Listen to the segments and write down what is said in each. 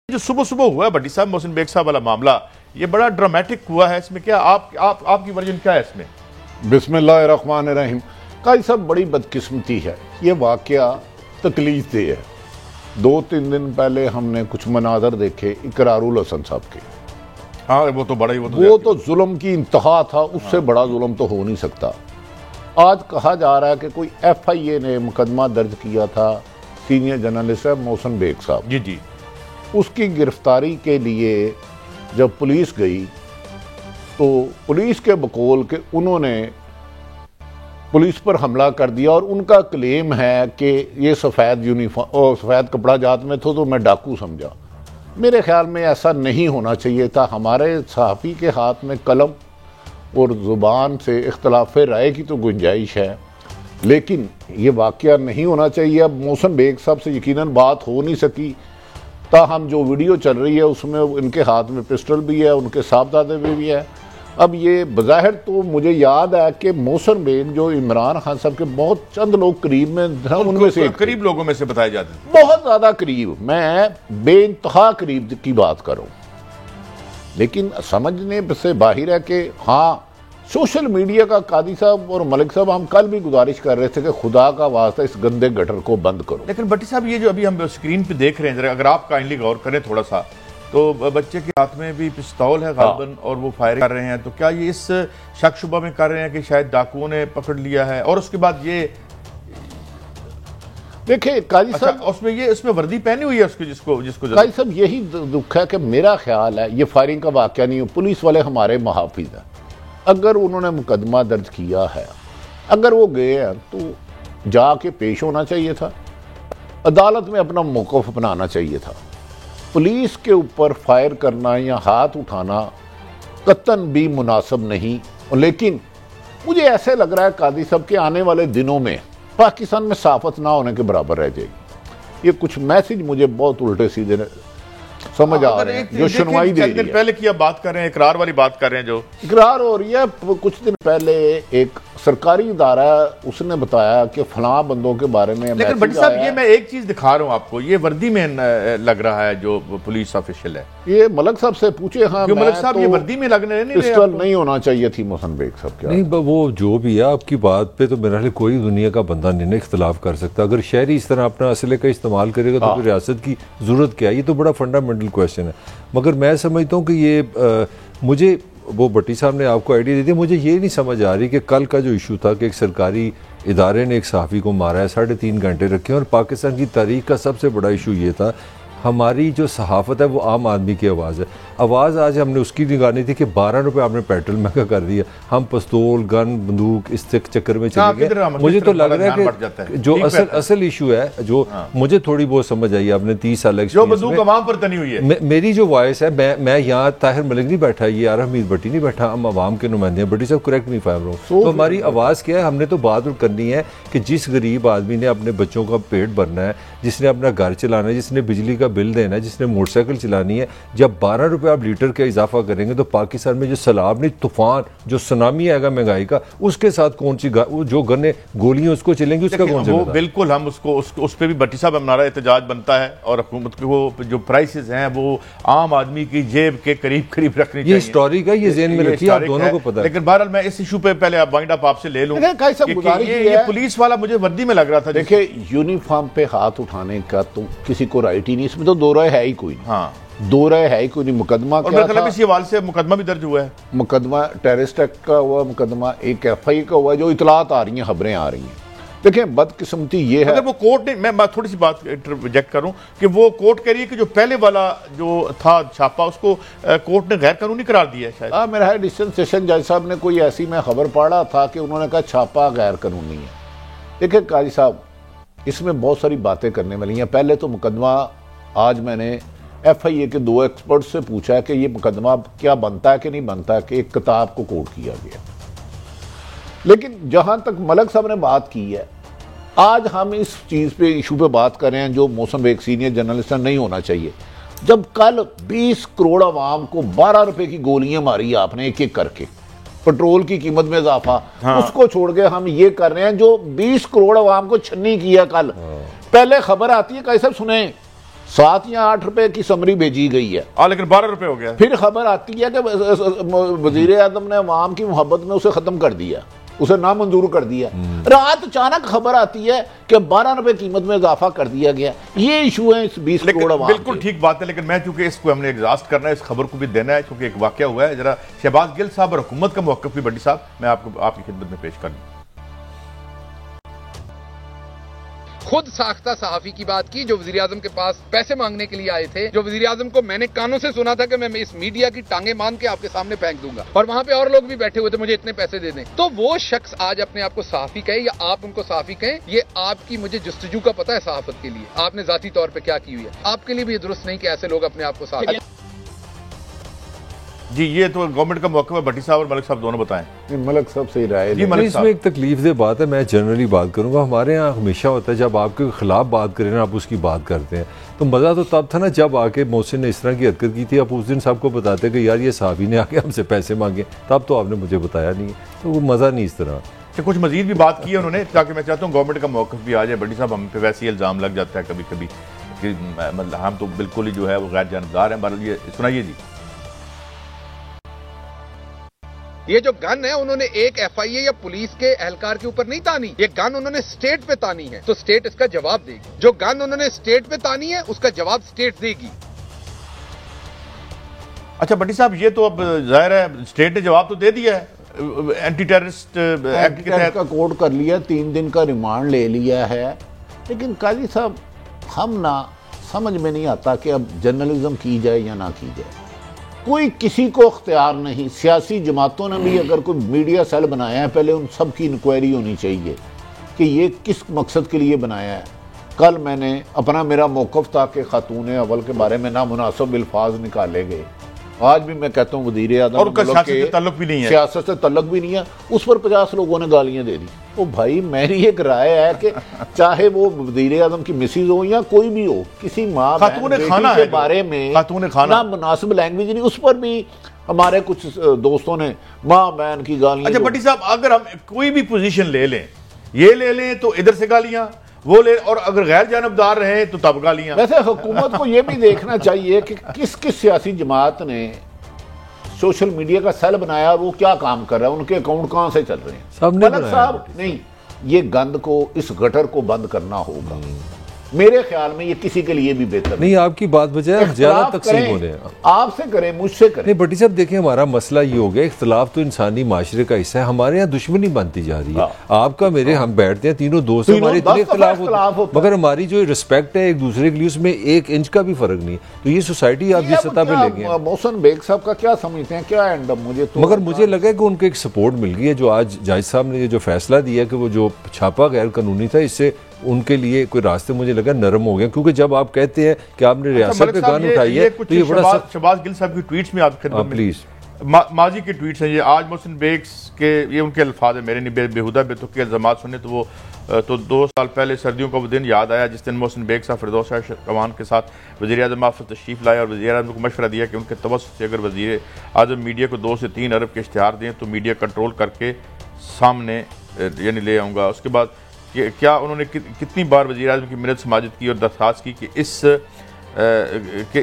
जो सुबह सुबह हुआ है भट्टी साहब मोहसिन बेग साहब वाला मामला, ये बड़ा ड्रामेटिक हुआ है। इसमें क्या आपकी वर्जन क्या है इसमें? बिस्मिल्लाहिर्रहमानिर्रहीम। काजी साहब, बड़ी बदकिस्मती है, ये वाकया तकलीफ दे है। 2-3 दिन पहले हमने कुछ मनाजर देखे इकरारुल हसन साहब के। हाँ, वो तो जुल्म की इंतहा था, उससे बड़ा जुल्म तो हो नहीं सकता। आज कहा जा रहा है कि कोई FIA ने मुकदमा दर्ज किया था सीनियर जर्नलिस्ट है मोहसिन बेग साहब जी। उसकी गिरफ्तारी के लिए जब पुलिस गई तो पुलिस के बकौल के उन्होंने पुलिस पर हमला कर दिया और उनका क्लेम है कि ये सफ़ेद यूनिफॉर्म और सफ़ेद कपड़ा जात में तो मैं डाकू समझा। मेरे ख्याल में ऐसा नहीं होना चाहिए था। हमारे सहाफ़ी के हाथ में कलम और ज़ुबान से इख्तलाफ राय की तो गुंजाइश है, लेकिन ये वाक़या नहीं होना चाहिए। अब मोहसिन बेग साहब से यकीनन बात हो नहीं सकी, ताहम जो वीडियो चल रही है उसमें इनके हाथ में पिस्टल भी है, उनके साहबजादे में भी है। अब ये बज़ाहिर तो मुझे याद है कि मोहसिन बेग जो इमरान खान साहब के बहुत चंद लोग करीब में उनमें से करीब लोगों में से बताए जाते हैं, बहुत ज़्यादा करीब, मैं बेइंतहा करीब की बात करूं। लेकिन समझने से बाहर है कि हाँ, सोशल मीडिया का कादी साहब और मलिक साहब हम कल भी गुजारिश कर रहे थे कि खुदा का वास्ता इस गंदे गटर को बंद करो। लेकिन भट्टी साहब, ये जो अभी हम स्क्रीन पे देख रहे हैं, जरा अगर आप काइंडली गौर करें थोड़ा सा, तो बच्चे के हाथ में भी पिस्तौल है गालिबन और वो फायरिंग कर रहे हैं। तो क्या ये इस शक शुबा में कर रहे हैं कि शायद डाकुओं ने पकड़ लिया है? और उसके बाद ये देखिए काजी साहब, उसमें वर्दी पहनी हुई है उसको, जिसको काजी साहब यही दुख है कि मेरा ख्याल है ये फायरिंग का वाकया नहीं हो। पुलिस वाले हमारे मुहाफिज हैं। अगर उन्होंने मुकदमा दर्ज किया है, अगर वो गए हैं तो जाके पेश होना चाहिए था, अदालत में अपना मौक़िफ़ अपनाना चाहिए था। पुलिस के ऊपर फायर करना या हाथ उठाना कतन भी मुनासिब नहीं। लेकिन मुझे ऐसे लग रहा है कादी साहब के आने वाले दिनों में पाकिस्तान में सहाफ़त ना होने के बराबर रह जाएगी। ये कुछ मैसेज मुझे बहुत उल्टे सीधे समझ आ रहे हैं जो सुनवाई दे रही है। पहले की आप बात कर रहे हैं, इकरार वाली बात कर रहे हैं, जो इकरार हो रही है। कुछ दिन पहले एक सरकारी इदारा उसने बताया कि फलां बंदों के बारे में। लेकिन भट्टी साहब, ये मैं एक चीज दिखा रहा हूं आपको, ये वर्दी में लग रहा है जो पुलिस ऑफिशियल है। ये मलिक साहब से पूछे। हाँ, मलिक साहब, ये वर्दी में लगने पिस्टल नहीं होना चाहिए थी मोहसिन बेग साहब के। नहीं, वो जो भी है, आपकी बात पे तो मेरे ख्याल कोई दुनिया का बंदा नहीं इख्तलाफ कर सकता। अगर शहरी इस तरह अपना असले का इस्तेमाल करेगा तो रियासत की जरूरत क्या है? ये तो बड़ा फंडामेंटल क्वेश्चन है। मगर मैं समझता हूँ कि ये मुझे वो भट्टी साहब ने आपको आइडिया दे दिया। मुझे ये नहीं समझ आ रही कि कल का जो इशू था कि एक सरकारी इदारे ने एक सहाफ़ी को मारा है, 3.5 घंटे रखे, और पाकिस्तान की तारीख का सबसे बड़ा इशू ये था, हमारी जो सहाफ़त है वो आम आदमी की आवाज़ है। आवाज़ आज हमने उसकी निकालनी थी कि 12 रुपये आपने पेट्रोल महंगा कर दिया, हम पिस्तौल गन बंदूक इस चक्कर में चले गए। मुझे तो लग रहा है कि जो असल इशू है, जो मुझे थोड़ी बहुत समझ आई, आपने 30 साल जो बंदूक अवाम पर तनी हुई है। मेरी जो वॉइस है, मैं यहाँ ताहिर मलिक नहीं बैठा, ये आर हमीद भट्टी नहीं बैठा, हम आवाम के नुमाइंदे हैं। भट्टी साहब करेक्ट नहीं फाइम रहा हूँ, तो हमारी आवाज़ क्या है? हमने तो बात करनी है कि जिस गरीब आदमी ने अपने बच्चों का पेट भरना है, जिसने अपना घर चलाना है, जिसने बिजली का बिल देना है, जिसने मोटरसाइकिल चलानी है, जब 12 रुपये आप लीटर का इजाफा करेंगे तो पाकिस्तान में जो सैलाब नहीं, तूफान, जो सुनामी आएगा महंगाई का, उसके साथ कौन सी जो गन्ने गोलियां उसको चलेंगी, उसका कौन सा? बिल्कुल, हम उस पर भी भट्टी साहब हमारा एहतजाज बनता है, और हुकूमत के वो जो प्राइसेस हैं वो आम आदमी की जेब के करीब करीब रखनी चाहिए। ये हिस्टोरिक है, ये ज़हन में रखिए, आप दोनों को पता है। लेकिन बहरहाल मैं इस इशू पे पहले वाइंड अप आपसे ले लूं। ये पुलिस वाला मुझे वर्दी में लग रहा था। देखिए, यूनिफॉर्म पे हाथ उठाने का तो किसी को राइट ही नहीं, इसमें तो दो राय है ही कोई। हाँ, दो राय है ही कोई नहीं। मुकदमा क्या था? इसी हवाले से मुकदमा भी दर्ज हुआ है। मुकदमा टेररिस्ट एक्ट का हुआ, मुकदमा एक FIA का हुआ, जो इतलात आ रही हैं, खबरें आ रही हैं। देखिए, बदकिस्मती ये है, अगर वो कोर्ट ने, मैं थोड़ी सी बात इंटरजेक्ट करूं कि वो कोर्ट कह रही है कि जो पहले वाला जो था छापा, उसको कोर्ट ने गैर कानूनी करार दिया है शायद। मेरा है डिस्टेंस सेशन जज साहब ने कोई ऐसी मैं खबर पढ़ा था कि उन्होंने कहा छापा गैर कानूनी है। देखिए काजी साहब, इसमें बहुत सारी बातें करने वाली हैं। पहले तो मुकदमा, आज मैंने FIA के 2 एक्सपर्ट से पूछा है कि ये मुकदमा क्या बनता है कि नहीं बनता है, कि एक किताब को कोट किया गया। लेकिन जहां तक मलिक साहब ने बात की है, आज हम इस चीज पे, इशू पे बात कर रहे हैं जो मोहसिन बेग सीनियर जर्नलिस्ट नहीं होना चाहिए। जब कल 20 करोड़ आवाम को 12 रुपए की गोलियां मारी आपने एक एक करके, पेट्रोल की कीमत में इजाफा, उसको छोड़ के हम ये कर रहे हैं जो 20 करोड़ आवाम को छन्नी किया कल। पहले खबर आती है, कैसे सुने 7 या 8 रुपए की समरी भेजी गई है, लेकिन 12 रुपए हो गया। फिर खबर आती है कि वजीर आजम ने अवाम की मोहब्बत में उसे खत्म कर दिया, उसे नामंजूर कर दिया। रात अचानक खबर आती है कि 12 रुपए कीमत में इजाफा कर दिया गया। ये इशू है इस 20 करोड़ अवाम। बिल्कुल ठीक बात है, लेकिन मैं चूंकि इसको हमने एग्जॉस्ट करना है, इस खबर को भी देना है, क्योंकि एक वाकया हुआ है। जरा शहबाज गिल साहब और हुकूमत का मौक़िफ़ भी बड्डी साहब मैं आपको आपकी खिदमत में पेश कर दूं। खुद साख्ता सहाफी की बात की जो वज़ीर-ए-आज़म के पास पैसे मांगने के लिए आए थे, जो वज़ीर-ए-आज़म को मैंने कानों से सुना था कि मैं इस मीडिया की टांगे मान के आपके सामने फेंक दूंगा, और वहां पे और लोग भी बैठे हुए थे, मुझे इतने पैसे दे दें। तो वो शख्स आज अपने आप को सहाफी कहे या आप उनको सहाफी कहें, ये आपकी मुझे जस्तजू का पता है सहाफत के लिए, आपने जाती तौर पर क्या की हुई है। आपके लिए भी ये दुरुस्त नहीं कि ऐसे लोग अपने आप को सहाफी। जी, ये तो गवर्नमेंट का मौक़िफ़ है। भट्टी साहब और मलिक साहब दोनों बताएं। मलिक साहब सही राय है। इसमें एक तकलीफ दे बात है, मैं जनरली बात करूंगा। हमारे यहाँ हमेशा होता है जब आपके खिलाफ बात करें ना, आप उसकी बात करते हैं, तो मज़ा तो तब था ना जब आके मोहसिन ने इस तरह की हरकत की थी, आप उस दिन सबको बताते कि यार ये साहबी ने आके हमसे पैसे मांगे, तब तो आपने मुझे बताया नहीं, तो वो मज़ा नहीं इस तरह। कुछ मजीद भी बात की है उन्होंने, ताकि मैं चाहता हूँ गवर्नमेंट का मौक़िफ़ भी आ जाए। भट्टी साहब, हम पे वैसे ही इल्ज़ाम लग जाता है कभी कभी कि मतलब हम तो बिल्कुल ही जो है वो गैर जानबदार हैं। बहरहाल ये सुनाइए जी। ये जो गन है उन्होंने एक FIA या पुलिस के एहलकार के ऊपर नहीं तानी, ये गन उन्होंने स्टेट पे तानी है, तो स्टेट इसका जवाब देगी। जो गन उन्होंने स्टेट पे तानी है उसका जवाब स्टेट देगी। अच्छा भट्टी साहब, ये तो अब जाहिर है स्टेट ने जवाब तो दे दिया है, एंटी टेररिस्ट एक्ट के तहत का कोड कर लिया, 3 दिन का रिमांड ले लिया है। लेकिन काजी साहब, हम ना समझ में नहीं आता कि अब जर्नलिज्म की जाए या ना की जाए। कोई किसी को अख्तियार नहीं। सियासी जमातों ने भी अगर कोई मीडिया सेल बनाया है, पहले उन सब की इंक्वायरी होनी चाहिए कि ये किस मकसद के लिए बनाया है। कल मैंने मेरा मौक़िफ़ था कि खातून अव्वल के बारे में नामुनासिब अल्फाज निकाले गए। आज भी मैं कहता हूँ वज़ीर आज़म और सियासत से ताल्लुक भी नहीं है, सियासत से ताल्लुक भी नहीं है, उस पर 50 लोगों ने गालियां दे दी। तो भाई मेरी एक राय है कि चाहे वो वज़ीर आज़म की मिसिज हो या कोई भी हो, किसी माँ खातून खाना के बारे में ना मुनासिब लैंग्वेज नहीं, उस पर भी हमारे कुछ दोस्तों ने माँ बहन की गालियां। अच्छा भट्टी साहब, अगर हम कोई भी पोजीशन ले लें, ये ले लें तो इधर से गालियां, वो ले, और अगर गैर जानबदार रहे तो तब गालियां। वैसे हुकूमत को यह भी देखना चाहिए कि किस किस सियासी जमात ने सोशल मीडिया का सेल बनाया, वो क्या काम कर रहा है, उनके अकाउंट कहां से चल रहे हैं। मलिक साहब, नहीं, ये गंद को, इस गटर को बंद करना होगा। मेरे ख्याल में ये किसी के लिए भी बेहतर नहीं। आपकी बात बजाय ज्यादा तकसीम हो रहे हैं, आपसे करें, मुझसे करें। नहीं भट्टी साहब, देखिए हमारा मसला ये हो गया, इख्तिलाफ तो इंसानी माशरे का हिस्सा है। हमारे यहाँ दुश्मनी बनती जा रही है। आपका मेरे, हम बैठते हैं तीनों दोस्त, हमारे इतने इख्तिलाफ होते, मगर हमारी जो रिस्पेक्ट है एक दूसरे के लिए, उसमें 1 इंच का भी फर्क नहीं। तो ये सोसाइटी आप जिस सतह पे ले गए, मोहसिन बेग साहब का क्या समझते हैं, क्या एंड मुझे तो, मगर मुझे लगा कि उनको एक सपोर्ट मिल गई है। जो आज जज साहब ने जो फैसला दिया कि वो जो छापा गैर कानूनी था, इससे उनके लिए कोई रास्ते मुझे लगा नरम हो गया। क्योंकि जब आप कहते हैं कि आपने रियासत पे गन उठाई है, तो ये बड़ा शहबाज गिल साहब की ट्वीट्स में आप प्लीज, माजी के ट्वीट्स हैं ये, आज मोहसिन बेग के, ये उनके अल्फाज है, मेरे नहीं बेहुदा बेतुके इल्जामात सुने तो वो तो 2 साल पहले सर्दियों का वो दिन याद आया जिस दिन मोहसिन बेग साहब फिरदौस कमान के साथ वज़ीर आज़म ऑफिस तशरीफ़ लाए और वज़ीर आज़म को मशवरा दिया कि उनके तवस्सुत से अगर वज़ीर आज़म मीडिया को 2 से 3 अरब के इश्तिहार दें तो मीडिया कंट्रोल करके सामने यानी ले आऊँगा। उसके बाद क्या उन्होंने कितनी बार वज़ीर आज़म की मिन्नत समाजत की और दरख्वास्त की कि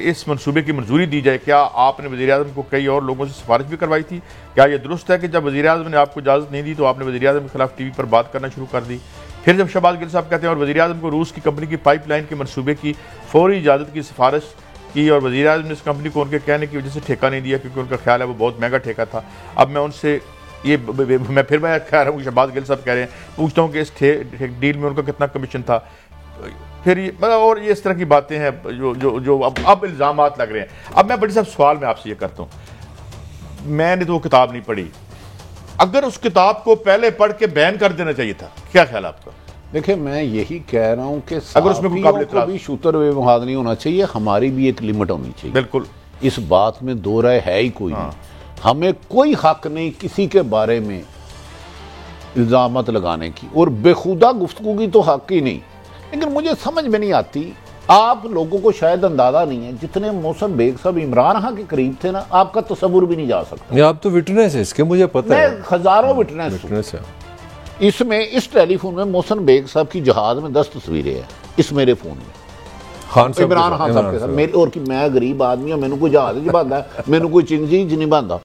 इस मनसूबे की मंजूरी दी जाए। क्या आपने वज़ीर आज़म को कई और लोगों से सिफारिश भी करवाई थी? क्या यह दुरुस्त है कि जब वज़ीर आज़म ने आपको इजाज़त नहीं दी तो आपने वज़ीर आज़म के खिलाफ TV पर बात करना शुरू कर दी? फिर जब शहबाज गिल साहब कहते हैं और वज़ीर आज़म को रूस की कंपनी की पाइपलाइन के मनसूबे की फौरी इजाज़त की सिफारिश की और वज़ीर आज़म ने इस कंपनी को उनके कहने की वजह से ठेका नहीं दिया क्योंकि उनका ख्याल है वो बहुत महंगा ठेका था। अब मैं उनसे ये मैं कह रहा हूँ, शहबाज गिल साहब कह रहे हैं, पूछता हूँ कि इस डील में उनका कितना कमीशन था। फिर ये मतलब और ये इस तरह की बातें हैं जो जो जो अब इल्ज़ामात लग रहे हैं। अब मैं बड़ी साहब सवाल मैं आपसे ये करता हूँ, मैंने तो वो किताब नहीं पढ़ी, अगर उस किताब को पहले पढ़ के बैन कर देना चाहिए था, क्या ख्याल आपका? देखिए, मैं यही कह रहा हूँ कि अगर उसमें को भी शूतर बेमुहाद नहीं होना चाहिए, हमारी भी एक लिमिट होनी चाहिए। बिल्कुल, इस बात में दो राय है ही कोई नहीं। हमें कोई हक नहीं किसी के बारे में इल्जामत लगाने की, और बेखुदा गुफ्तगू की तो हक ही नहीं। लेकिन मुझे समझ में नहीं आती, आप लोगों को शायद अंदाजा नहीं है, जितने मोहसिन बेग साहब इमरान खान के करीब थे ना, आपका तसव्वुर भी नहीं जा सकता। आप तो विटनेस है इसके, मुझे पता है, हजारों विटनेस है। इसमें इस टेलीफोन में मोहसिन बेग साहब की जहाज में 10 तस्वीरें हैं, इस मेरे फोन में। इमरान खान साहब के साथ। मेरे और कि मैं गरीब आदमी हूं, मैनू कोई जहाज च बनदा, मैनू कोई चिंग चीज नहीं बनदा।